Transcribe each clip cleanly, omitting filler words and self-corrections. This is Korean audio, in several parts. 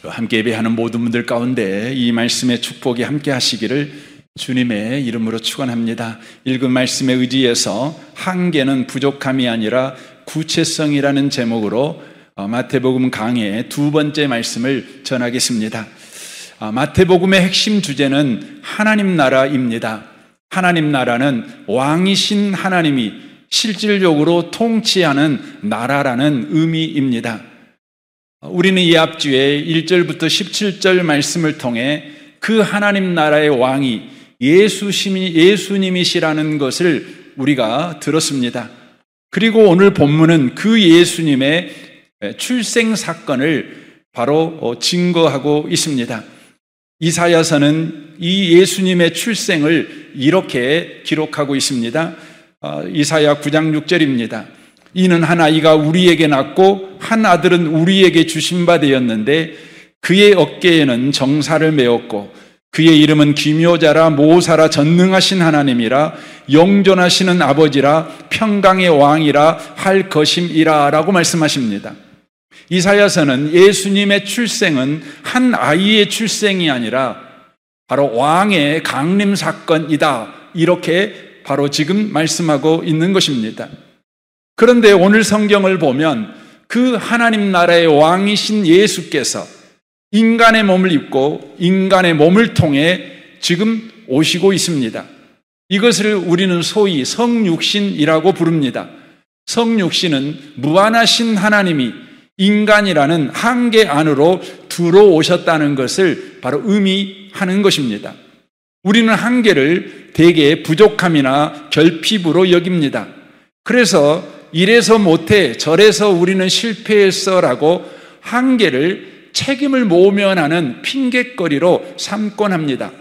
함께 예배하는 모든 분들 가운데 이 말씀의 축복이 함께 하시기를 주님의 이름으로 축원합니다. 읽은 말씀에 의지해서 한계는 부족함이 아니라 구체성이라는 제목으로 마태복음 강의 두 번째 말씀을 전하겠습니다. 마태복음의 핵심 주제는 하나님 나라입니다. 하나님 나라는 왕이신 하나님이 실질적으로 통치하는 나라라는 의미입니다. 우리는 이 앞주에 1절부터 17절 말씀을 통해 그 하나님 나라의 왕이 예수님이시라는 것을 우리가 들었습니다. 그리고 오늘 본문은 그 예수님의 출생 사건을 바로 증거하고 있습니다. 이사야서는 이 예수님의 출생을 이렇게 기록하고 있습니다. 이사야 9장 6절입니다. 이는 한 아이가 우리에게 낳고 한 아들은 우리에게 주신 바 되었는데 그의 어깨에는 정사를 메었고 그의 이름은 기묘자라 모사라 전능하신 하나님이라 영존하시는 아버지라 평강의 왕이라 할 것임이라 라고 말씀하십니다. 이사야서는 예수님의 출생은 한 아이의 출생이 아니라 바로 왕의 강림 사건이다, 이렇게 바로 지금 말씀하고 있는 것입니다. 그런데 오늘 성경을 보면 그 하나님 나라의 왕이신 예수께서 인간의 몸을 입고 인간의 몸을 통해 지금 오시고 있습니다. 이것을 우리는 소위 성육신이라고 부릅니다. 성육신은 무한하신 하나님이 인간이라는 한계 안으로 들어오셨다는 것을 바로 의미하는 것입니다. 우리는 한계를 대개 부족함이나 결핍으로 여깁니다. 그래서 이래서 못해 저래서 우리는 실패했어라고 한계를 책임을 모면하는 핑곗거리로 삼곤 합니다.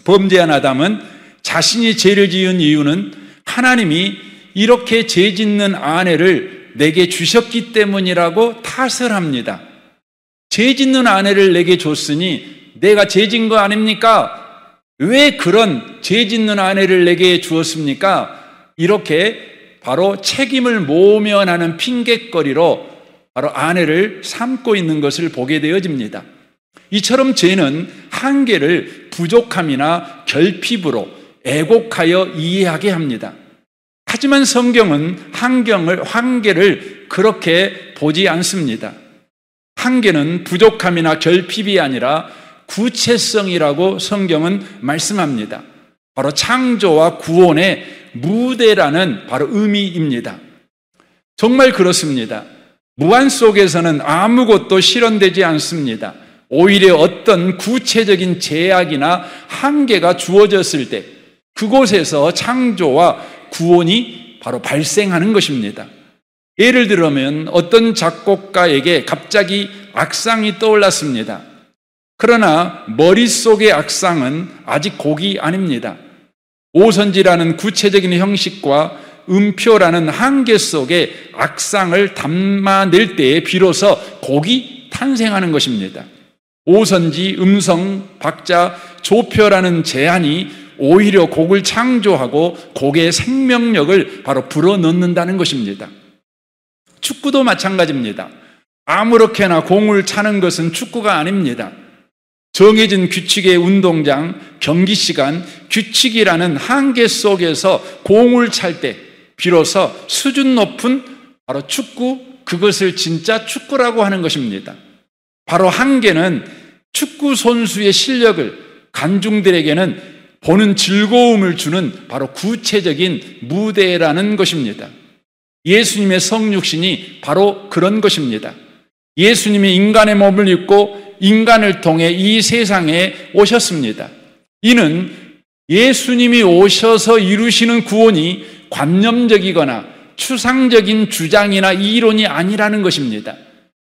범죄한 아담은 자신이 죄를 지은 이유는 하나님이 이렇게 죄 짓는 아내를 내게 주셨기 때문이라고 탓을 합니다. 죄 짓는 아내를 내게 줬으니 내가 죄 진 거 아닙니까? 왜 그런 죄 짓는 아내를 내게 주었습니까? 이렇게 바로 책임을 모면하는 핑곗거리로 바로 아내를 삼고 있는 것을 보게 되어집니다. 이처럼 죄는 한계를 부족함이나 결핍으로 애곡하여 이해하게 합니다. 하지만 성경은 한계를 그렇게 보지 않습니다. 한계는 부족함이나 결핍이 아니라 구체성이라고 성경은 말씀합니다. 바로 창조와 구원의 무대라는 바로 의미입니다. 정말 그렇습니다. 무한 속에서는 아무것도 실현되지 않습니다. 오히려 어떤 구체적인 제약이나 한계가 주어졌을 때 그곳에서 창조와 구원이 바로 발생하는 것입니다. 예를 들면 어떤 작곡가에게 갑자기 악상이 떠올랐습니다. 그러나 머릿속의 악상은 아직 곡이 아닙니다. 오선지라는 구체적인 형식과 음표라는 한계 속에 악상을 담아낼 때에 비로소 곡이 탄생하는 것입니다. 오선지, 음성, 박자, 조표라는 제한이 오히려 곡을 창조하고 곡의 생명력을 바로 불어넣는다는 것입니다. 축구도 마찬가지입니다. 아무렇게나 공을 차는 것은 축구가 아닙니다. 정해진 규칙의 운동장, 경기 시간, 규칙이라는 한계 속에서 공을 찰 때 비로소 수준 높은 바로 축구, 그것을 진짜 축구라고 하는 것입니다. 바로 한계는 축구 선수의 실력을 관중들에게는 보는 즐거움을 주는 바로 구체적인 무대라는 것입니다. 예수님의 성육신이 바로 그런 것입니다. 예수님이 인간의 몸을 입고 인간을 통해 이 세상에 오셨습니다. 이는 예수님이 오셔서 이루시는 구원이 관념적이거나 추상적인 주장이나 이론이 아니라는 것입니다.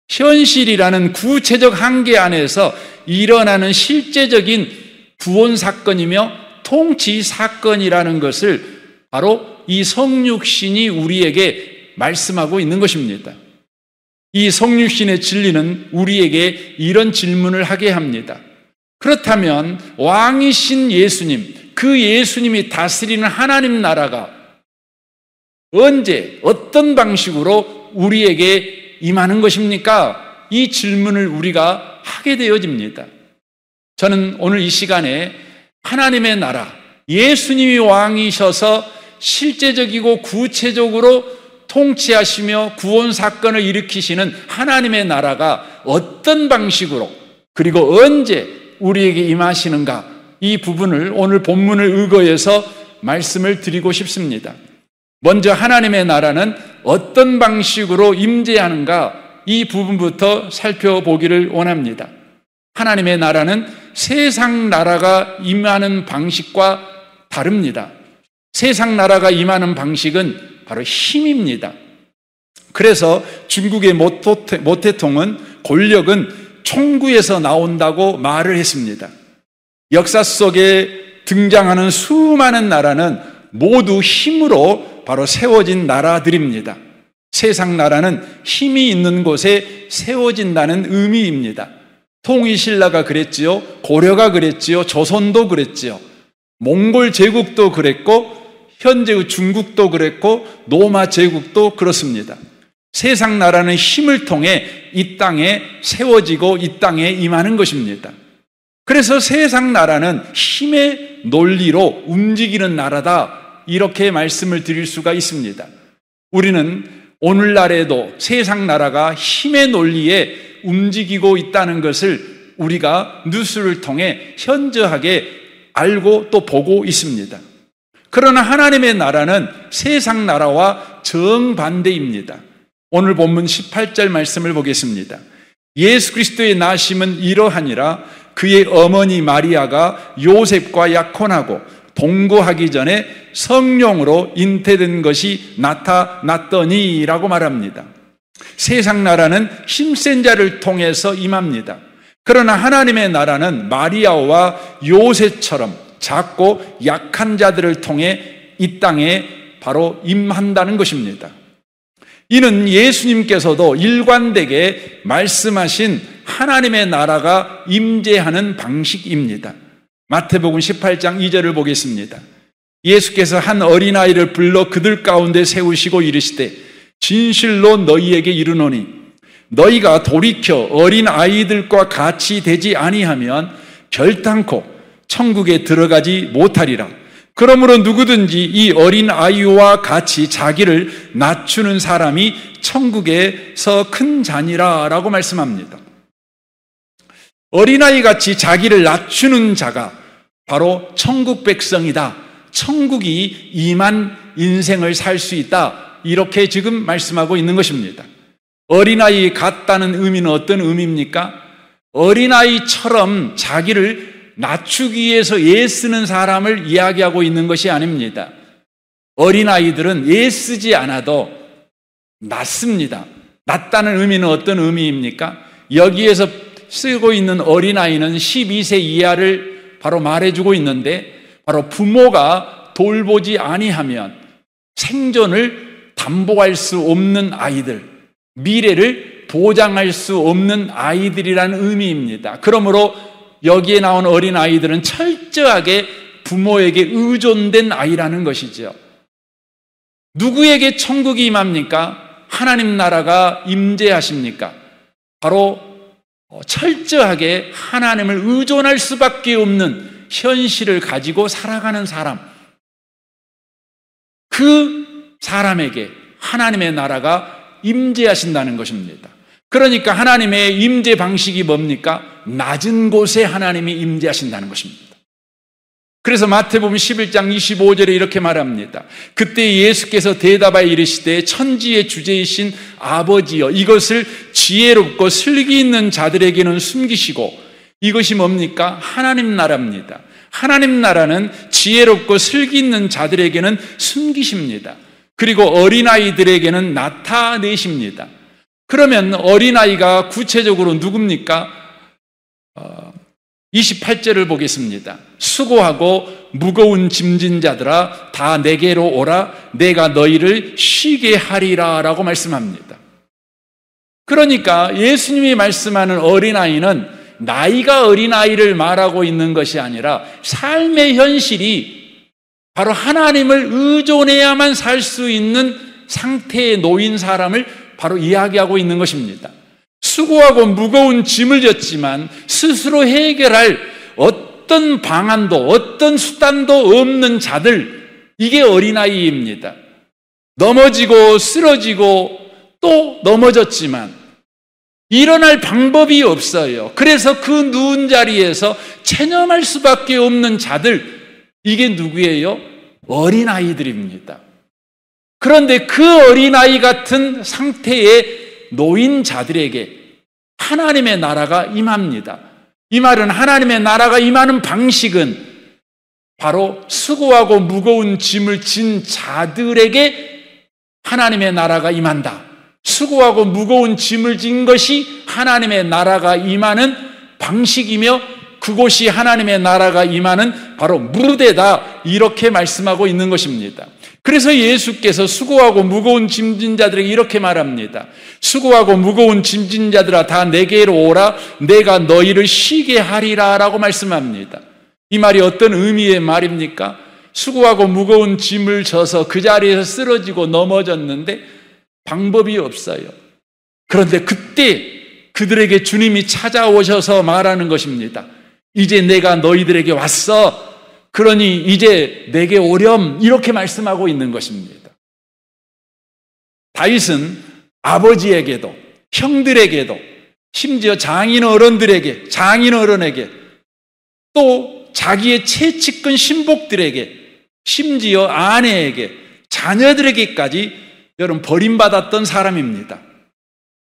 현실이라는 구체적 한계 안에서 일어나는 실제적인 구원 사건이며 통치 사건이라는 것을 바로 이 성육신이 우리에게 말씀하고 있는 것입니다. 이 성육신의 진리는 우리에게 이런 질문을 하게 합니다. 그렇다면 왕이신 예수님, 그 예수님이 다스리는 하나님 나라가 언제 어떤 방식으로 우리에게 임하는 것입니까? 이 질문을 우리가 하게 되어집니다. 저는 오늘 이 시간에 하나님의 나라, 예수님이 왕이셔서 실제적이고 구체적으로 통치하시며 구원 사건을 일으키시는 하나님의 나라가 어떤 방식으로 그리고 언제 우리에게 임하시는가, 이 부분을 오늘 본문을 의거해서 말씀을 드리고 싶습니다. 먼저 하나님의 나라는 어떤 방식으로 임재하는가, 이 부분부터 살펴보기를 원합니다. 하나님의 나라는 세상 나라가 임하는 방식과 다릅니다. 세상 나라가 임하는 방식은 바로 힘입니다. 그래서 중국의 모태통은 권력은 총구에서 나온다고 말을 했습니다. 역사 속에 등장하는 수많은 나라는 모두 힘으로 바로 세워진 나라들입니다. 세상 나라는 힘이 있는 곳에 세워진다는 의미입니다. 통일신라가 그랬지요. 고려가 그랬지요. 조선도 그랬지요. 몽골 제국도 그랬고 현재의 중국도 그랬고 로마 제국도 그렇습니다. 세상 나라는 힘을 통해 이 땅에 세워지고 이 땅에 임하는 것입니다. 그래서 세상 나라는 힘의 논리로 움직이는 나라다, 이렇게 말씀을 드릴 수가 있습니다. 우리는 오늘날에도 세상 나라가 힘의 논리에 움직이고 있다는 것을 우리가 뉴스를 통해 현저하게 알고 또 보고 있습니다. 그러나 하나님의 나라는 세상 나라와 정반대입니다. 오늘 본문 18절 말씀을 보겠습니다. 예수 그리스도의 나심은 이러하니라. 그의 어머니 마리아가 요셉과 약혼하고 동거하기 전에 성령으로 잉태된 것이 나타났더니 라고 말합니다. 세상 나라는 힘센 자를 통해서 임합니다. 그러나 하나님의 나라는 마리아와 요셉처럼 작고 약한 자들을 통해 이 땅에 바로 임한다는 것입니다. 이는 예수님께서도 일관되게 말씀하신 하나님의 나라가 임재하는 방식입니다. 마태복음 18장 2절을 보겠습니다. 예수께서 한 어린아이를 불러 그들 가운데 세우시고 이르시되 진실로 너희에게 이르노니 너희가 돌이켜 어린아이들과 같이 되지 아니하면 결단코 천국에 들어가지 못하리라. 그러므로 누구든지 이 어린아이와 같이 자기를 낮추는 사람이 천국에서 큰 자니라 라고 말씀합니다. 어린아이같이 자기를 낮추는 자가 바로 천국 백성이다. 천국이 임한 인생을 살 수 있다. 이렇게 지금 말씀하고 있는 것입니다. 어린아이 같다는 의미는 어떤 의미입니까? 어린아이처럼 자기를 낮추기 위해서 애쓰는 사람을 이야기하고 있는 것이 아닙니다. 어린아이들은 애쓰지 않아도 낫습니다. 낫다는 의미는 어떤 의미입니까? 여기에서 쓰고 있는 어린아이는 12세 이하를 바로 말해주고 있는데, 바로 부모가 돌보지 아니하면 생존을 담보할 수 없는 아이들, 미래를 보장할 수 없는 아이들이라는 의미입니다. 그러므로 여기에 나온 어린아이들은 철저하게 부모에게 의존된 아이라는 것이죠. 누구에게 천국이 임합니까? 하나님 나라가 임재하십니까? 바로 철저하게 하나님을 의존할 수밖에 없는 현실을 가지고 살아가는 사람, 그 사람에게 하나님의 나라가 임재하신다는 것입니다. 그러니까 하나님의 임재 방식이 뭡니까? 낮은 곳에 하나님이 임재하신다는 것입니다. 그래서 마태복음 11장 25절에 이렇게 말합니다. 그때 예수께서 대답하여 이르시되 천지의 주제이신 아버지여, 이것을 지혜롭고 슬기 있는 자들에게는 숨기시고, 이것이 뭡니까? 하나님 나라입니다. 하나님 나라는 지혜롭고 슬기 있는 자들에게는 숨기십니다. 그리고 어린아이들에게는 나타내십니다. 그러면 어린아이가 구체적으로 누굽니까? 28절을 보겠습니다. 수고하고 무거운 짐진 자들아 다 내게로 오라, 내가 너희를 쉬게 하리라 라고 말씀합니다. 그러니까 예수님이 말씀하는 어린아이는 나이가 어린아이를 말하고 있는 것이 아니라 삶의 현실이 바로 하나님을 의존해야만 살 수 있는 상태에 놓인 사람을 바로 이야기하고 있는 것입니다. 수고하고 무거운 짐을 졌지만 스스로 해결할 어떤 방안도 어떤 수단도 없는 자들, 이게 어린아이입니다. 넘어지고 쓰러지고 또 넘어졌지만 일어날 방법이 없어요. 그래서 그 누운 자리에서 체념할 수밖에 없는 자들, 이게 누구예요? 어린아이들입니다. 그런데 그 어린아이 같은 상태의 노인자들에게 하나님의 나라가 임합니다. 이 말은 하나님의 나라가 임하는 방식은 바로 수고하고 무거운 짐을 진 자들에게 하나님의 나라가 임한다. 수고하고 무거운 짐을 진 것이 하나님의 나라가 임하는 방식이며 그곳이 하나님의 나라가 임하는 바로 무대다, 이렇게 말씀하고 있는 것입니다. 그래서 예수께서 수고하고 무거운 짐진 자들에게 이렇게 말합니다. 수고하고 무거운 짐진 자들아 다 내게로 오라, 내가 너희를 쉬게 하리라 라고 말씀합니다. 이 말이 어떤 의미의 말입니까? 수고하고 무거운 짐을 져서 그 자리에서 쓰러지고 넘어졌는데 방법이 없어요. 그런데 그때 그들에게 주님이 찾아오셔서 말하는 것입니다. 이제 내가 너희들에게 왔어. 그러니 이제 내게 오렴, 이렇게 말씀하고 있는 것입니다. 다윗은 아버지에게도 형들에게도 심지어 장인어른에게 또 자기의 최측근 신복들에게 심지어 아내에게 자녀들에게까지 여러분 버림받았던 사람입니다.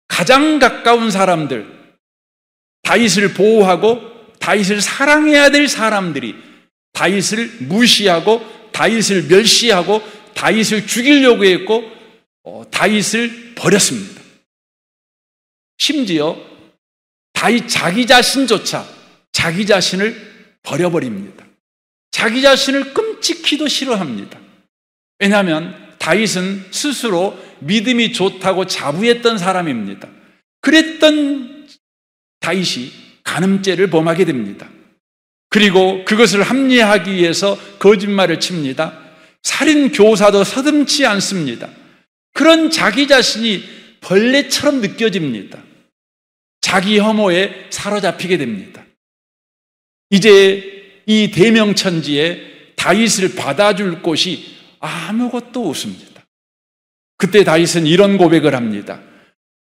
가장 가까운 사람들, 다윗을 보호하고 다윗을 사랑해야 될 사람들이 다윗을 무시하고 다윗을 멸시하고 다윗을 죽이려고 했고 다윗을 버렸습니다. 심지어 다윗 자기 자신조차 자기 자신을 버려버립니다. 자기 자신을 끔찍히도 싫어합니다. 왜냐하면 다윗은 스스로 믿음이 좋다고 자부했던 사람입니다. 그랬던 다윗이 간음죄를 범하게 됩니다. 그리고 그것을 합리화하기 위해서 거짓말을 칩니다. 살인 교사도 서슴지 않습니다. 그런 자기 자신이 벌레처럼 느껴집니다. 자기 혐오에 사로잡히게 됩니다. 이제 이 대명천지에 다윗을 받아줄 곳이 아무것도 없습니다. 그때 다윗은 이런 고백을 합니다.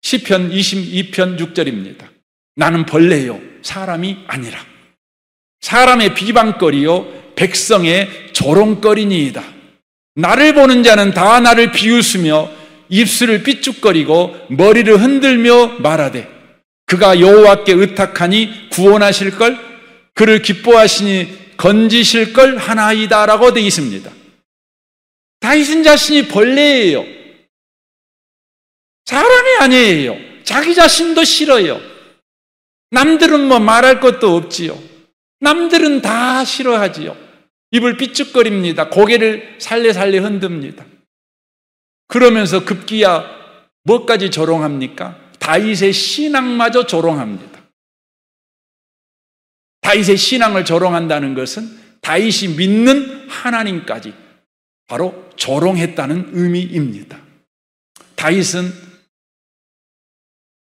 시편 22편 6절입니다. 나는 벌레요 사람이 아니라 사람의 비방거리요 백성의 조롱거리니이다. 나를 보는 자는 다 나를 비웃으며 입술을 삐죽거리고 머리를 흔들며 말하되 그가 여호와께 의탁하니 구원하실걸, 그를 기뻐하시니 건지실걸 하나이다 라고 되어 있습니다. 다윗은 자신이 벌레예요. 사람이 아니에요. 자기 자신도 싫어요. 남들은 뭐 말할 것도 없지요. 남들은 다 싫어하지요. 입을 삐죽거립니다. 고개를 살레살레 흔듭니다. 그러면서 급기야 뭐까지 조롱합니까? 다윗의 신앙마저 조롱합니다. 다윗의 신앙을 조롱한다는 것은 다윗이 믿는 하나님까지 바로 조롱했다는 의미입니다. 다윗은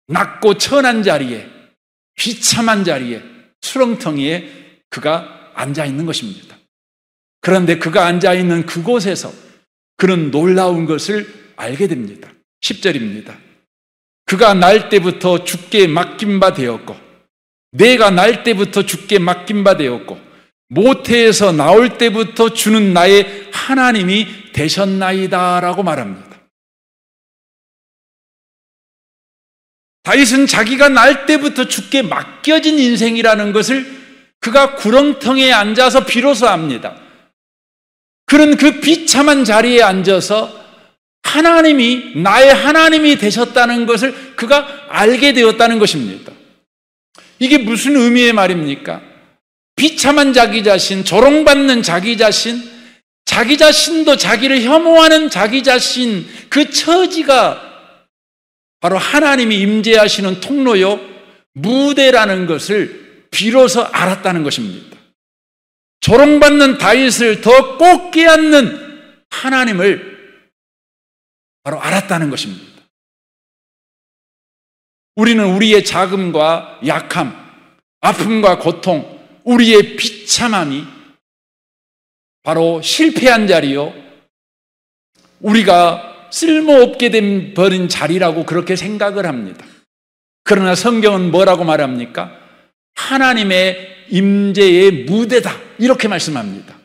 낮고 천한 자리에, 비참한 자리에, 수렁텅이에 그가 앉아있는 것입니다. 그런데 그가 앉아있는 그곳에서 그는 놀라운 것을 알게 됩니다. 10절입니다. 그가 날 때부터 주께 맡긴 바 되었고, 내가 날 때부터 주께 맡긴 바 되었고, 모태에서 나올 때부터 주는 나의 하나님이 되셨나이다 라고 말합니다. 다윗은 자기가 날 때부터 주께 맡겨진 인생이라는 것을 그가 구렁텅이에 앉아서 비로소 압니다. 그는 그 비참한 자리에 앉아서 하나님이 나의 하나님이 되셨다는 것을 그가 알게 되었다는 것입니다. 이게 무슨 의미의 말입니까? 비참한 자기 자신, 조롱받는 자기 자신, 자기 자신도 자기를 혐오하는 자기 자신, 그 처지가 바로 하나님이 임재하시는 통로요, 무대라는 것을 비로소 알았다는 것입니다. 조롱받는 다윗을 더 꼭 깨닫는 하나님을 바로 알았다는 것입니다. 우리는 우리의 자금과 약함, 아픔과 고통, 우리의 비참함이 바로 실패한 자리요, 우리가 쓸모없게 버린 자리라고 그렇게 생각을 합니다. 그러나 성경은 뭐라고 말합니까? 하나님의 임재의 무대다, 이렇게 말씀합니다.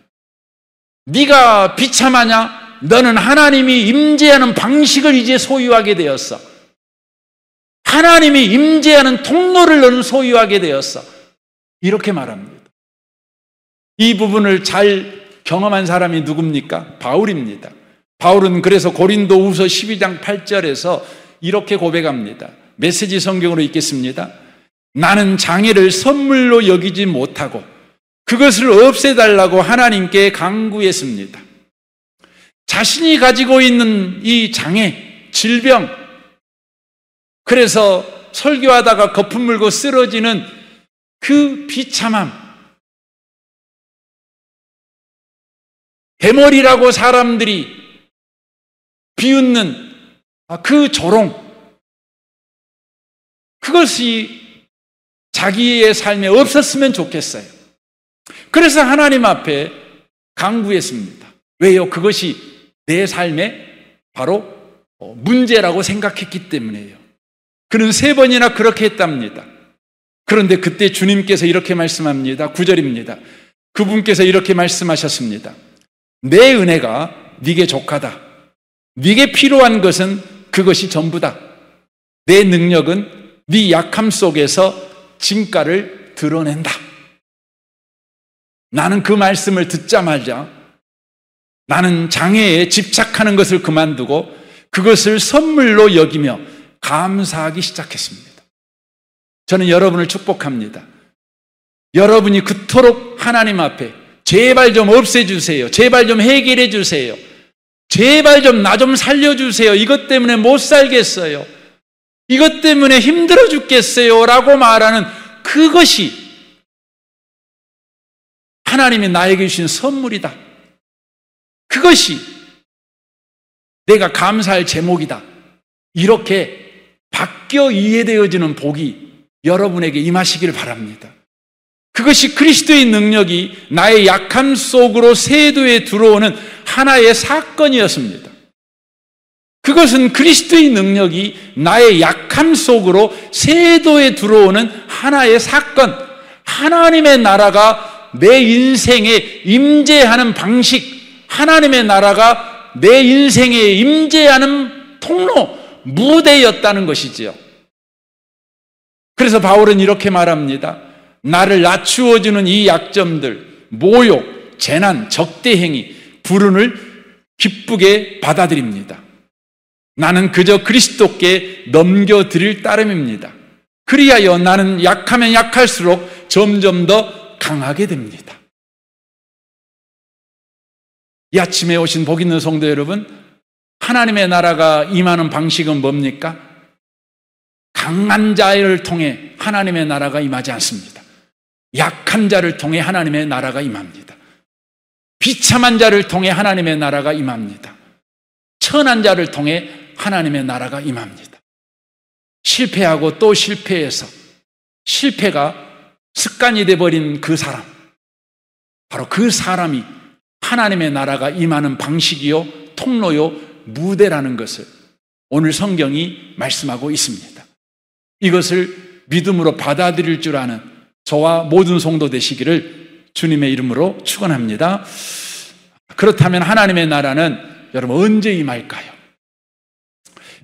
네가 비참하냐? 너는 하나님이 임재하는 방식을 이제 소유하게 되었어. 하나님이 임재하는 통로를 너는 소유하게 되었어. 이렇게 말합니다. 이 부분을 잘 경험한 사람이 누굽니까? 바울입니다. 바울은 그래서 고린도후서 12장 8절에서 이렇게 고백합니다. 메시지 성경으로 읽겠습니다. 나는 장애를 선물로 여기지 못하고 그것을 없애달라고 하나님께 간구했습니다. 자신이 가지고 있는 이 장애, 질병, 그래서 설교하다가 거품 물고 쓰러지는 그 비참함, 대머리라고 사람들이 비웃는 그 조롱, 그것이 자기의 삶에 없었으면 좋겠어요. 그래서 하나님 앞에 간구했습니다. 왜요? 그것이 내 삶에 바로 문제라고 생각했기 때문이에요. 그는 3번이나 그렇게 했답니다. 그런데 그때 주님께서 이렇게 말씀합니다. 9절입니다. 그분께서 이렇게 말씀하셨습니다. 내 은혜가 네게 족하다. 네게 필요한 것은 그것이 전부다. 내 능력은 네 약함 속에서 진가를 드러낸다. 나는 그 말씀을 듣자마자 나는 장애에 집착하는 것을 그만두고 그것을 선물로 여기며 감사하기 시작했습니다. 저는 여러분을 축복합니다. 여러분이 그토록 하나님 앞에 제발 좀 없애주세요. 제발 좀 해결해 주세요. 제발 좀 나 좀 살려주세요. 이것 때문에 못 살겠어요. 이것 때문에 힘들어 죽겠어요. 라고 말하는 그것이 하나님이 나에게 주신 선물이다. 그것이 내가 감사할 제목이다. 이렇게 바뀌어 이해되어지는 복이 여러분에게 임하시기를 바랍니다. 그것이 그리스도의 능력이 나의 약함 속으로 세도에 들어오는 하나의 사건이었습니다. 그것은 그리스도의 능력이 나의 약함 속으로 세도에 들어오는 하나의 사건, 하나님의 나라가 내 인생에 임재하는 방식, 하나님의 나라가 내 인생에 임재하는 통로, 무대였다는 것이지요. 그래서 바울은 이렇게 말합니다. 나를 낮추어주는 이 약점들, 모욕, 재난, 적대행위, 불운을 기쁘게 받아들입니다. 나는 그저 그리스도께 넘겨드릴 따름입니다. 그리하여 나는 약하면 약할수록 점점 더 강하게 됩니다. 이 아침에 오신 복 있는 성도 여러분, 하나님의 나라가 임하는 방식은 뭡니까? 강한 자를 통해 하나님의 나라가 임하지 않습니다. 약한 자를 통해 하나님의 나라가 임합니다. 비참한 자를 통해 하나님의 나라가 임합니다. 천한 자를 통해 하나님의 나라가 임합니다. 실패하고 또 실패해서 실패가 습관이 되어버린 그 사람, 바로 그 사람이 하나님의 나라가 임하는 방식이요, 통로요, 무대라는 것을 오늘 성경이 말씀하고 있습니다. 이것을 믿음으로 받아들일 줄 아는 저와 모든 성도 되시기를 주님의 이름으로 축원합니다. 그렇다면 하나님의 나라는 여러분 언제 임할까요?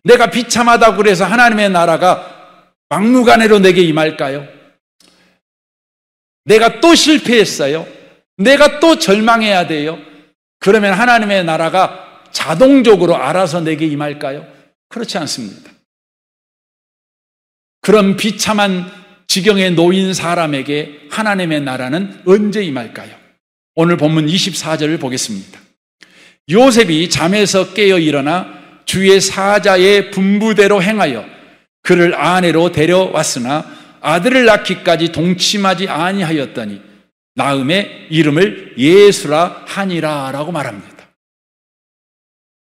내가 비참하다고 그래서 하나님의 나라가 막무가내로 내게 임할까요? 내가 또 실패했어요. 내가 또 절망해야 돼요. 그러면 하나님의 나라가 자동적으로 알아서 내게 임할까요? 그렇지 않습니다. 그런 비참한 지경에 놓인 사람에게 하나님의 나라는 언제 임할까요? 오늘 본문 24절을 보겠습니다. 요셉이 잠에서 깨어 일어나 주의 사자의 분부대로 행하여 그를 아내로 데려왔으나 아들을 낳기까지 동침하지 아니하였더니 나음의 이름을 예수라 하니라 라고 말합니다.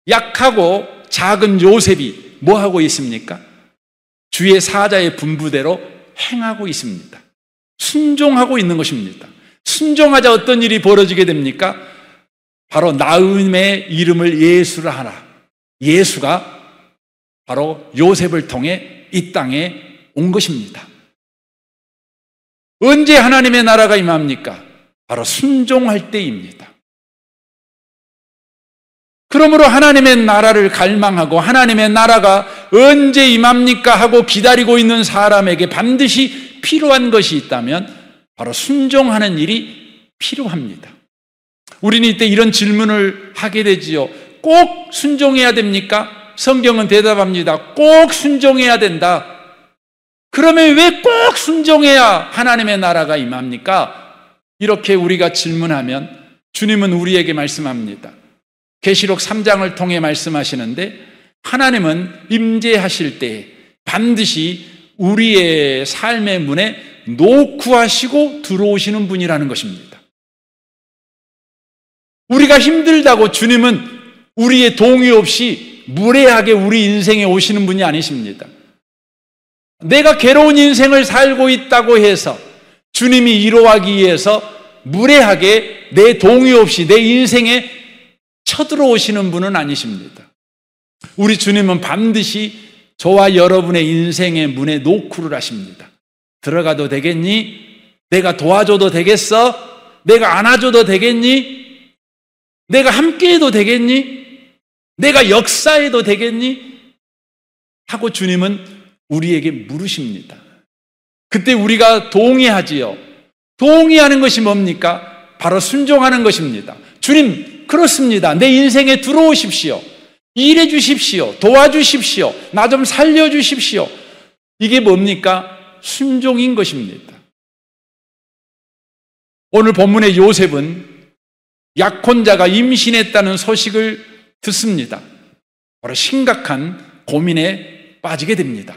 약하고 작은 요셉이 뭐 하고 있습니까? 주의 사자의 분부대로 행하고 있습니다. 순종하고 있는 것입니다. 순종하자 어떤 일이 벌어지게 됩니까? 바로 나음의 이름을 예수라 하라. 예수가 바로 요셉을 통해 이 땅에 온 것입니다. 언제 하나님의 나라가 임합니까? 바로 순종할 때입니다. 그러므로 하나님의 나라를 갈망하고 하나님의 나라가 언제 임합니까 하고 기다리고 있는 사람에게 반드시 필요한 것이 있다면 바로 순종하는 일이 필요합니다. 우리는 이때 이런 질문을 하게 되지요. 꼭 순종해야 됩니까? 성경은 대답합니다. 꼭 순종해야 된다. 그러면 왜 꼭 순종해야 하나님의 나라가 임합니까? 이렇게 우리가 질문하면 주님은 우리에게 말씀합니다. 계시록 3장을 통해 말씀하시는데 하나님은 임재하실 때 반드시 우리의 삶의 문에 노크하시고 들어오시는 분이라는 것입니다. 우리가 힘들다고 주님은 우리의 동의 없이 무례하게 우리 인생에 오시는 분이 아니십니다. 내가 괴로운 인생을 살고 있다고 해서 주님이 위로하기 위해서 무례하게 내 동의 없이 내 인생에 쳐들어오시는 분은 아니십니다. 우리 주님은 반드시 저와 여러분의 인생의 문에 노크를 하십니다. 들어가도 되겠니? 내가 도와줘도 되겠어? 내가 안아줘도 되겠니? 내가 함께해도 되겠니? 내가 역사해도 되겠니? 하고 주님은 우리에게 물으십니다. 그때 우리가 동의하지요. 동의하는 것이 뭡니까? 바로 순종하는 것입니다. 주님, 그렇습니다. 내 인생에 들어오십시오. 일해 주십시오. 도와주십시오. 나 좀 살려주십시오. 이게 뭡니까? 순종인 것입니다. 오늘 본문의 요셉은 약혼자가 임신했다는 소식을 듣습니다. 바로 심각한 고민에 빠지게 됩니다.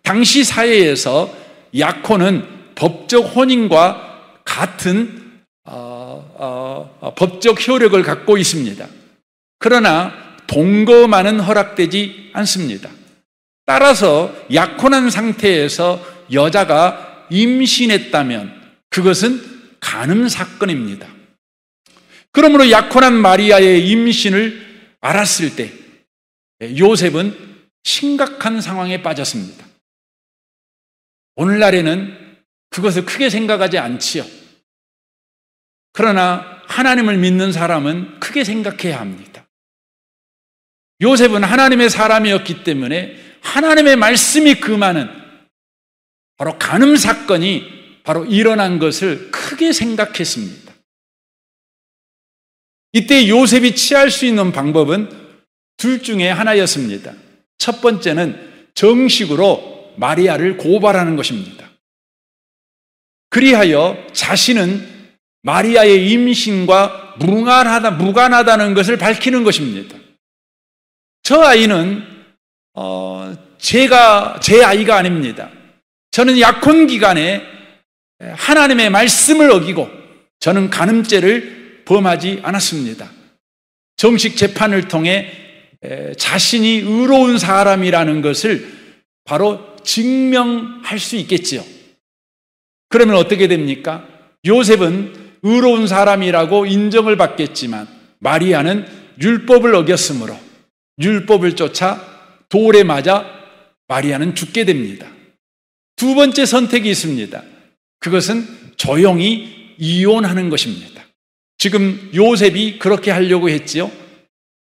당시 사회에서 약혼은 법적 혼인과 같은 법적 효력을 갖고 있습니다. 그러나 동거만은 허락되지 않습니다. 따라서 약혼한 상태에서 여자가 임신했다면 그것은 간음 사건입니다. 그러므로 약혼한 마리아의 임신을 알았을 때 요셉은 심각한 상황에 빠졌습니다. 오늘날에는 그것을 크게 생각하지 않지요. 그러나 하나님을 믿는 사람은 크게 생각해야 합니다. 요셉은 하나님의 사람이었기 때문에 하나님의 말씀이 금하는 바로 간음 사건이 바로 일어난 것을 크게 생각했습니다. 이때 요셉이 취할 수 있는 방법은 둘 중에 하나였습니다. 첫 번째는 정식으로 마리아를 고발하는 것입니다. 그리하여 자신은 마리아의 임신과 무관하다는 것을 밝히는 것입니다. 저 아이는 제 아이가 아닙니다. 저는 약혼 기간에 하나님의 말씀을 어기고 저는 간음죄를 범하지 않았습니다. 정식 재판을 통해 자신이 의로운 사람이라는 것을 바로 증명할 수 있겠지요. 그러면 어떻게 됩니까? 요셉은 의로운 사람이라고 인정을 받겠지만 마리아는 율법을 어겼으므로 율법을 쫓아 돌에 맞아 마리아는 죽게 됩니다. 두 번째 선택이 있습니다. 그것은 조용히 이혼하는 것입니다. 지금 요셉이 그렇게 하려고 했지요.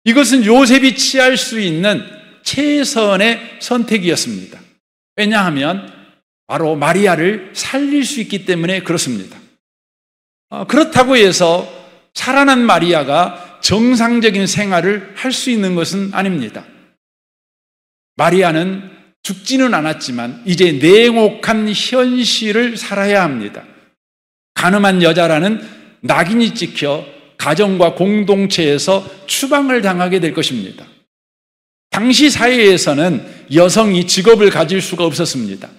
이것은 요셉이 취할 수 있는 최선의 선택이었습니다. 왜냐하면 바로 마리아를 살릴 수 있기 때문에 그렇습니다. 그렇다고 해서 살아난 마리아가 정상적인 생활을 할 수 있는 것은 아닙니다. 마리아는 죽지는 않았지만 이제 냉혹한 현실을 살아야 합니다. 간음한 여자라는 낙인이 찍혀 가정과 공동체에서 추방을 당하게 될 것입니다. 당시 사회에서는 여성이 직업을 가질 수가 없었습니다.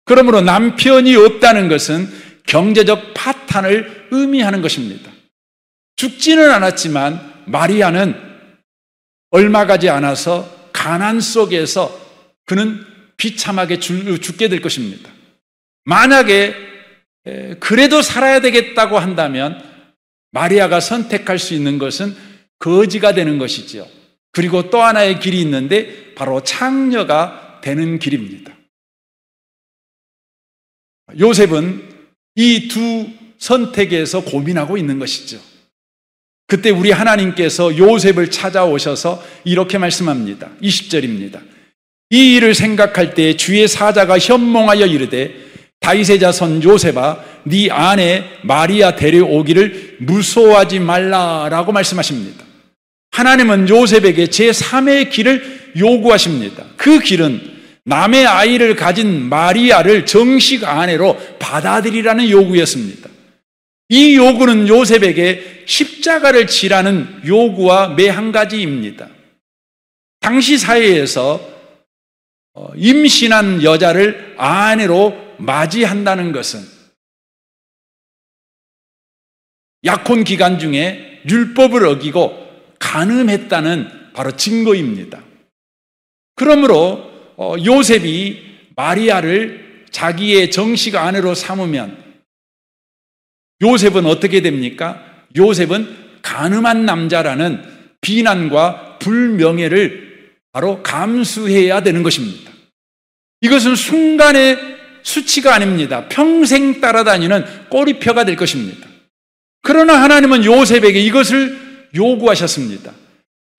그러므로 남편이 없다는 것은 경제적 파탄을 의미하는 것입니다. 죽지는 않았지만 마리아는 얼마 가지 않아서 가난 속에서 그는 비참하게 죽게 될 것입니다. 만약에 그래도 살아야 되겠다고 한다면 마리아가 선택할 수 있는 것은 거지가 되는 것이죠. 그리고 또 하나의 길이 있는데 바로 창녀가 되는 길입니다. 요셉은 이 두 선택에서 고민하고 있는 것이죠. 그때 우리 하나님께서 요셉을 찾아오셔서 이렇게 말씀합니다. 20절입니다. 이 일을 생각할 때 주의 사자가 현몽하여 이르되 다윗의 자손 요셉아 네 아내 마리아 데려오기를 무서워하지 말라라고 말씀하십니다. 하나님은 요셉에게 제3의 길을 요구하십니다. 그 길은 남의 아이를 가진 마리아를 정식 아내로 받아들이라는 요구였습니다. 이 요구는 요셉에게 십자가를 지라는 요구와 매 한 가지입니다. 당시 사회에서 임신한 여자를 아내로 맞이한다는 것은 약혼 기간 중에 율법을 어기고 간음했다는 바로 증거입니다. 그러므로 요셉이 마리아를 자기의 정식 아내로 삼으면 요셉은 어떻게 됩니까? 요셉은 간음한 남자라는 비난과 불명예를 바로 감수해야 되는 것입니다. 이것은 순간의 수치가 아닙니다. 평생 따라다니는 꼬리표가 될 것입니다. 그러나 하나님은 요셉에게 이것을 요구하셨습니다.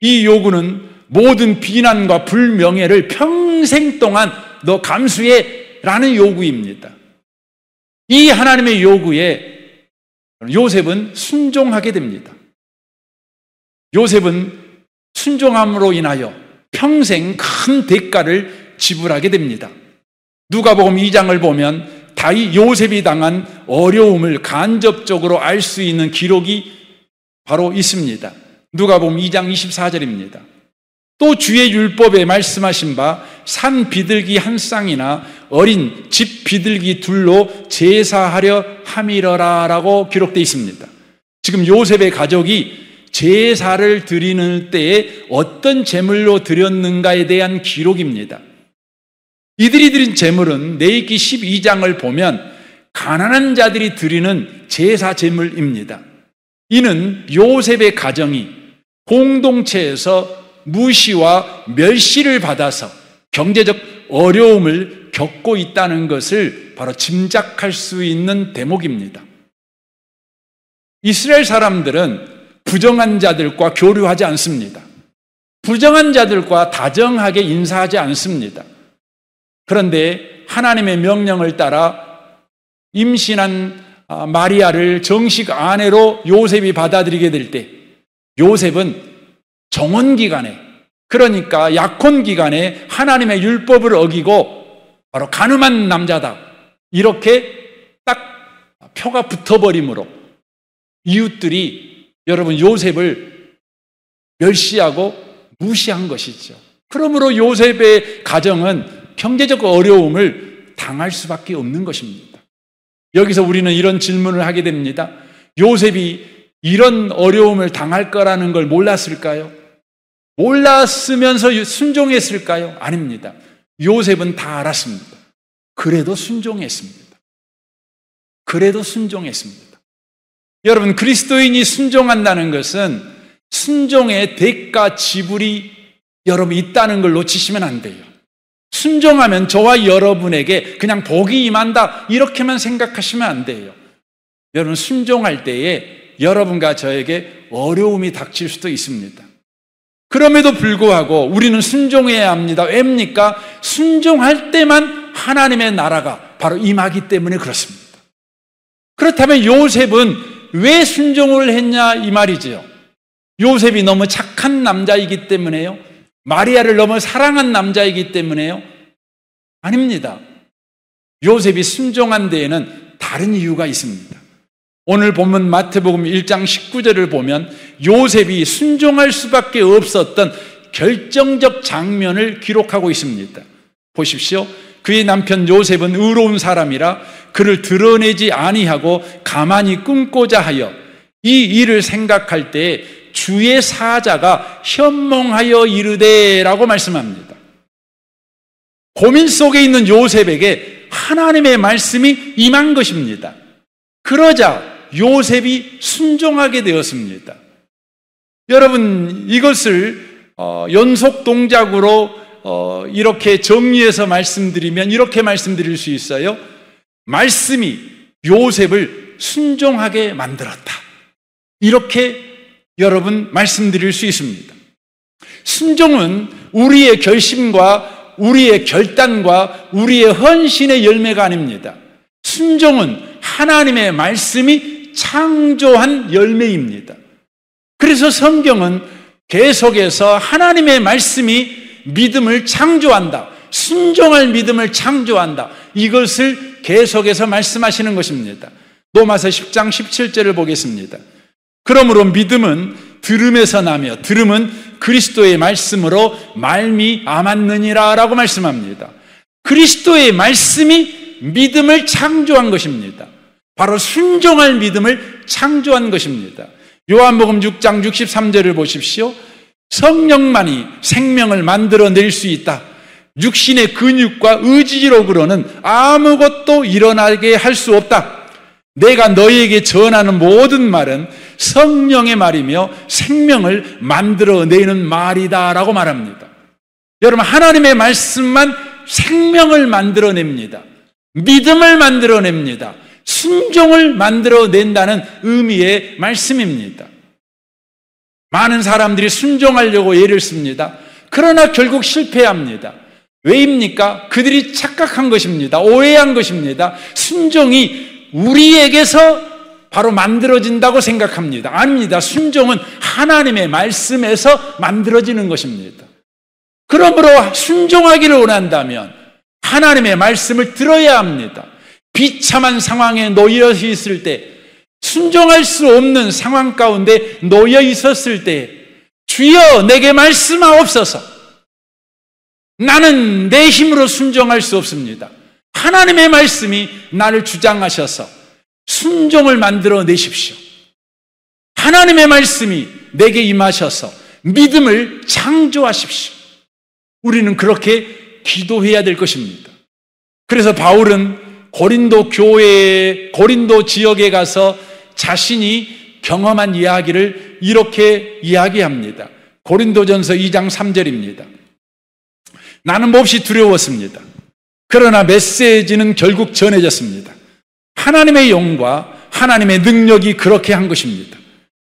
이 요구는 모든 비난과 불명예를 평생 동안 너 감수해 라는 요구입니다. 이 하나님의 요구에 요셉은 순종하게 됩니다. 요셉은 순종함으로 인하여 평생 큰 대가를 지불하게 됩니다. 누가복음 2장을 보면 요셉이 당한 어려움을 간접적으로 알 수 있는 기록이 바로 있습니다. 누가복음 2장 24절입니다. 또 주의 율법에 말씀하신 바 산 비둘기 한 쌍이나 어린 집 비둘기 둘로 제사하려 함이러라 라고 기록되어 있습니다. 지금 요셉의 가족이 제사를 드리는 때에 어떤 제물로 드렸는가에 대한 기록입니다. 이들이 드린 제물은 레위기 12장을 보면 가난한 자들이 드리는 제사 제물입니다. 이는 요셉의 가정이 공동체에서 무시와 멸시를 받아서 경제적 어려움을 겪고 있다는 것을 바로 짐작할 수 있는 대목입니다. 이스라엘 사람들은 부정한 자들과 교류하지 않습니다. 부정한 자들과 다정하게 인사하지 않습니다. 그런데 하나님의 명령을 따라 임신한 마리아를 정식 아내로 요셉이 받아들이게 될 때 요셉은 정혼 기간에, 그러니까 약혼 기간에 하나님의 율법을 어기고 바로 간음한 남자다, 이렇게 딱 표가 붙어버리므로 이웃들이 여러분 요셉을 멸시하고 무시한 것이죠. 그러므로 요셉의 가정은 경제적 어려움을 당할 수밖에 없는 것입니다. 여기서 우리는 이런 질문을 하게 됩니다. 요셉이 이런 어려움을 당할 거라는 걸 몰랐을까요? 몰랐으면서 순종했을까요? 아닙니다. 요셉은 다 알았습니다. 그래도 순종했습니다. 그래도 순종했습니다. 여러분, 그리스도인이 순종한다는 것은 순종의 대가 지불이 여러분 있다는 걸 놓치시면 안 돼요. 순종하면 저와 여러분에게 그냥 복이 임한다, 이렇게만 생각하시면 안 돼요. 여러분, 순종할 때에 여러분과 저에게 어려움이 닥칠 수도 있습니다. 그럼에도 불구하고 우리는 순종해야 합니다. 왜입니까? 순종할 때만 하나님의 나라가 바로 임하기 때문에 그렇습니다. 그렇다면 요셉은 왜 순종을 했냐 이 말이죠. 요셉이 너무 착한 남자이기 때문에요? 마리아를 너무 사랑한 남자이기 때문에요? 아닙니다. 요셉이 순종한 데에는 다른 이유가 있습니다. 오늘 본문 마태복음 1장 19절을 보면 요셉이 순종할 수밖에 없었던 결정적 장면을 기록하고 있습니다. 보십시오. 그의 남편 요셉은 의로운 사람이라 그를 드러내지 아니하고 가만히 꿈고자 하여 이 일을 생각할 때 주의 사자가 현몽하여 이르되라고 말씀합니다. 고민 속에 있는 요셉에게 하나님의 말씀이 임한 것입니다. 그러자 요셉이 순종하게 되었습니다. 여러분, 이것을 연속 동작으로 이렇게 정리해서 말씀드리면 이렇게 말씀드릴 수 있어요. 말씀이 요셉을 순종하게 만들었다. 이렇게 여러분 말씀드릴 수 있습니다. 순종은 우리의 결심과 우리의 결단과 우리의 헌신의 열매가 아닙니다. 순종은 하나님의 말씀이 창조한 열매입니다. 그래서 성경은 계속해서 하나님의 말씀이 믿음을 창조한다, 순종할 믿음을 창조한다, 이것을 계속해서 말씀하시는 것입니다. 로마서 10장 17절을 보겠습니다. 그러므로 믿음은 들음에서 나며 들음은 그리스도의 말씀으로 말미암았느니라 라고 말씀합니다. 그리스도의 말씀이 믿음을 창조한 것입니다. 바로 순종할 믿음을 창조한 것입니다. 요한복음 6장 63절을 보십시오. 성령만이 생명을 만들어낼 수 있다. 육신의 근육과 의지력으로는 아무것도 일어나게 할 수 없다. 내가 너희에게 전하는 모든 말은 성령의 말이며 생명을 만들어내는 말이다 라고 말합니다. 여러분, 하나님의 말씀만 생명을 만들어냅니다. 믿음을 만들어냅니다. 순종을 만들어낸다는 의미의 말씀입니다. 많은 사람들이 순종하려고 애를 씁니다. 그러나 결국 실패합니다. 왜입니까? 그들이 착각한 것입니다. 오해한 것입니다. 순종이 우리에게서 바로 만들어진다고 생각합니다. 아닙니다. 순종은 하나님의 말씀에서 만들어지는 것입니다. 그러므로 순종하기를 원한다면 하나님의 말씀을 들어야 합니다. 비참한 상황에 놓여 있을 때, 순종할 수 없는 상황 가운데 놓여 있었을 때, 주여 내게 말씀하옵소서. 나는 내 힘으로 순종할 수 없습니다. 하나님의 말씀이 나를 주장하셔서 순종을 만들어 내십시오. 하나님의 말씀이 내게 임하셔서 믿음을 창조하십시오. 우리는 그렇게 기도해야 될 것입니다. 그래서 바울은 고린도 교회에, 고린도 지역에 가서 자신이 경험한 이야기를 이렇게 이야기합니다. 고린도전서 2장 3절입니다. 나는 몹시 두려웠습니다. 그러나 메시지는 결국 전해졌습니다. 하나님의 영과 하나님의 능력이 그렇게 한 것입니다.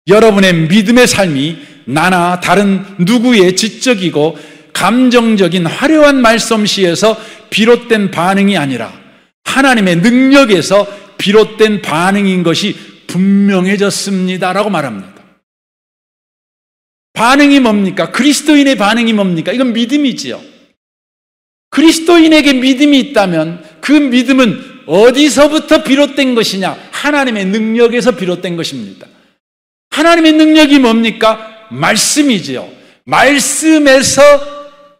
여러분의 믿음의 삶이 나나 다른 누구의 지적이고 감정적인 화려한 말솜씨에서 비롯된 반응이 아니라 하나님의 능력에서 비롯된 반응인 것이 분명해졌습니다 라고 말합니다. 반응이 뭡니까? 그리스도인의 반응이 뭡니까? 이건 믿음이지요. 그리스도인에게 믿음이 있다면 그 믿음은 어디서부터 비롯된 것이냐? 하나님의 능력에서 비롯된 것입니다. 하나님의 능력이 뭡니까? 말씀이지요. 말씀에서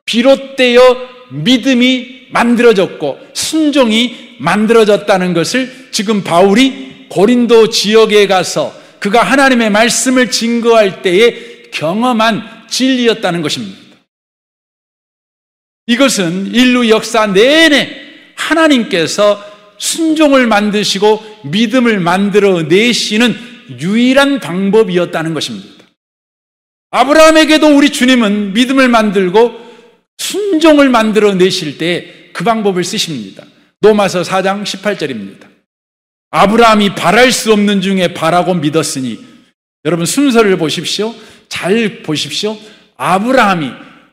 비롯되어 믿음이 만들어졌고 순종이 만들어졌다는 것을 지금 바울이 고린도 지역에 가서 그가 하나님의 말씀을 증거할 때에 경험한 진리였다는 것입니다. 이것은 인류 역사 내내 하나님께서 순종을 만드시고 믿음을 만들어 내시는 유일한 방법이었다는 것입니다. 아브라함에게도 우리 주님은 믿음을 만들고 순종을 만들어 내실 때 그 방법을 쓰십니다. 로마서 4장 18절입니다. 아브라함이 바랄 수 없는 중에 바라고 믿었으니, 여러분 순서를 보십시오. 잘 보십시오. 아브라함이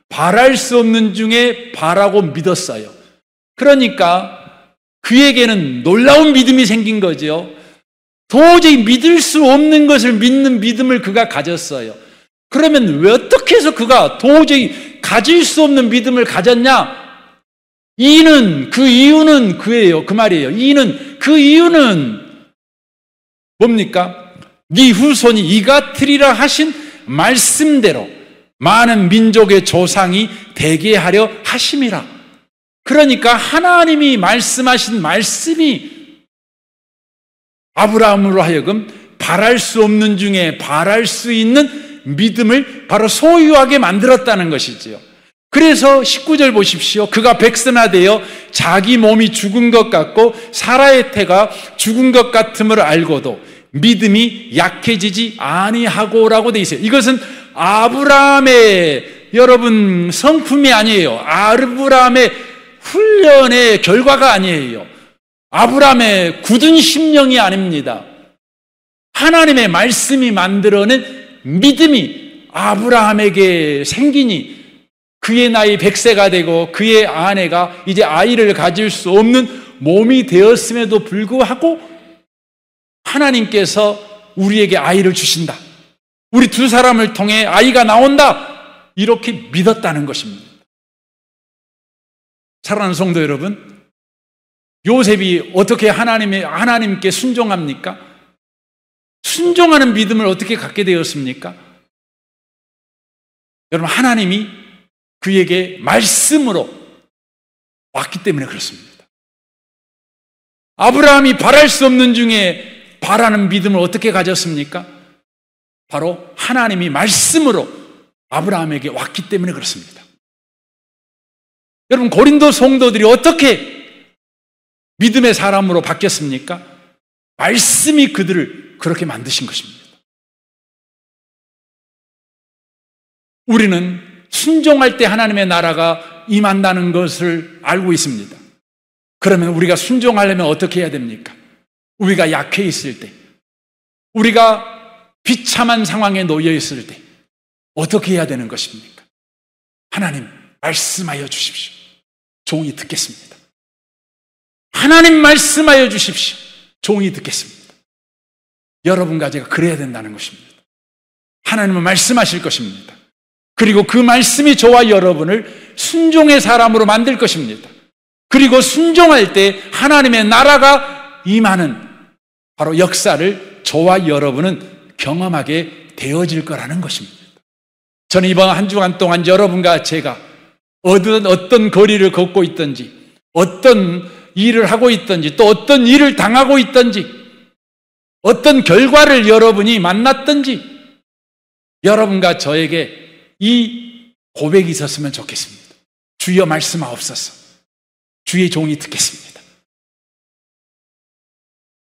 바랄 수 없는 중에 바라고 믿었어요. 그러니까 그에게는 놀라운 믿음이 생긴 거죠. 도저히 믿을 수 없는 것을 믿는 믿음을 그가 가졌어요. 그러면 왜 어떻게 해서 그가 도저히 가질 수 없는 믿음을 가졌냐? 그 이유는 그예요. 그 말이에요. 그 이유는 뭡니까? 네 후손이 이 같으리라 하신 말씀대로 많은 민족의 조상이 되게 하려 하심이라. 그러니까 하나님이 말씀하신 말씀이 아브라함으로 하여금 바랄 수 없는 중에 바랄 수 있는 믿음을 바로 소유하게 만들었다는 것이지요. 그래서 19절 보십시오. 그가 백선화되어 자기 몸이 죽은 것 같고 사라의 태가 죽은 것 같음을 알고도 믿음이 약해지지 아니하고라고 돼 있어요. 이것은 아브라함의 여러분 성품이 아니에요. 아브라함의 훈련의 결과가 아니에요. 아브라함의 굳은 심령이 아닙니다. 하나님의 말씀이 만들어낸 믿음이 아브라함에게 생기니 그의 나이 100세가 되고 그의 아내가 이제 아이를 가질 수 없는 몸이 되었음에도 불구하고 하나님께서 우리에게 아이를 주신다. 우리 두 사람을 통해 아이가 나온다. 이렇게 믿었다는 것입니다. 사랑하는 성도 여러분, 요셉이 어떻게 하나님께 순종합니까? 순종하는 믿음을 어떻게 갖게 되었습니까? 여러분, 하나님이 그에게 말씀으로 왔기 때문에 그렇습니다. 아브라함이 바랄 수 없는 중에 바라는 믿음을 어떻게 가졌습니까? 바로 하나님이 말씀으로 아브라함에게 왔기 때문에 그렇습니다. 여러분, 고린도 성도들이 어떻게 믿음의 사람으로 바뀌었습니까? 말씀이 그들을 그렇게 만드신 것입니다. 우리는 순종할 때 하나님의 나라가 임한다는 것을 알고 있습니다. 그러면 우리가 순종하려면 어떻게 해야 됩니까? 우리가 약해 있을 때, 우리가 비참한 상황에 놓여 있을 때 어떻게 해야 되는 것입니까? 하나님 말씀하여 주십시오. 종이 듣겠습니다. 하나님 말씀하여 주십시오. 종이 듣겠습니다. 여러분과 제가 그래야 된다는 것입니다. 하나님은 말씀하실 것입니다. 그리고 그 말씀이 저와 여러분을 순종의 사람으로 만들 것입니다. 그리고 순종할 때 하나님의 나라가 임하는 바로 역사를 저와 여러분은 경험하게 되어질 거라는 것입니다. 저는 이번 한 주간 동안 여러분과 제가 어떤 거리를 걷고 있든지, 어떤 일을 하고 있든지, 또 어떤 일을 당하고 있든지, 어떤 결과를 여러분이 만났든지, 여러분과 저에게 이 고백이 있었으면 좋겠습니다. 주여 말씀하옵소서. 주의 종이 듣겠습니다.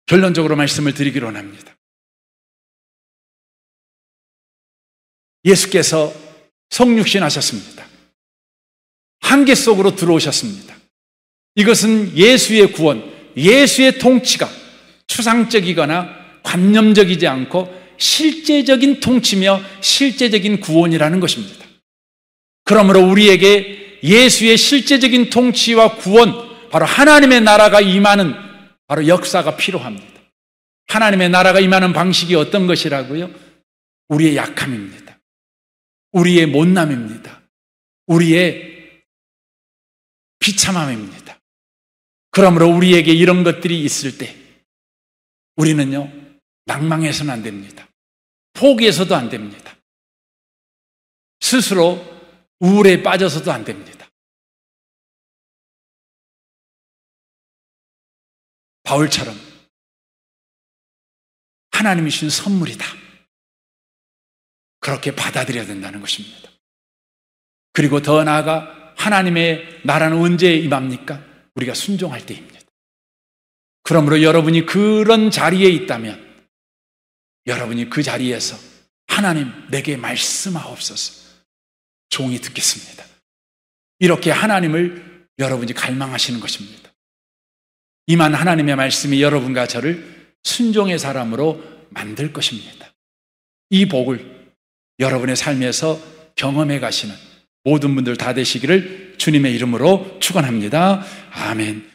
결론적으로 말씀을 드리기로 합니다. 예수께서 성육신 하셨습니다. 한계 속으로 들어오셨습니다. 이것은 예수의 구원, 예수의 통치가 추상적이거나 관념적이지 않고 실제적인 통치며 실제적인 구원이라는 것입니다. 그러므로 우리에게 예수의 실제적인 통치와 구원, 바로 하나님의 나라가 임하는 바로 역사가 필요합니다. 하나님의 나라가 임하는 방식이 어떤 것이라고요? 우리의 약함입니다. 우리의 못남입니다. 우리의 비참함입니다. 그러므로 우리에게 이런 것들이 있을 때 우리는요, 낭망해서는 안 됩니다. 포기해서도 안 됩니다. 스스로 우울에 빠져서도 안 됩니다. 바울처럼 하나님이 주신 선물이다. 그렇게 받아들여야 된다는 것입니다. 그리고 더 나아가 하나님의 나라는 언제 임합니까? 우리가 순종할 때입니다. 그러므로 여러분이 그런 자리에 있다면 여러분이 그 자리에서 하나님 내게 말씀하옵소서. 종이 듣겠습니다. 이렇게 하나님을 여러분이 갈망하시는 것입니다. 임한 하나님의 말씀이 여러분과 저를 순종의 사람으로 만들 것입니다. 이 복을 여러분의 삶에서 경험해 가시는 모든 분들 다 되시기를 주님의 이름으로 축원합니다. 아멘.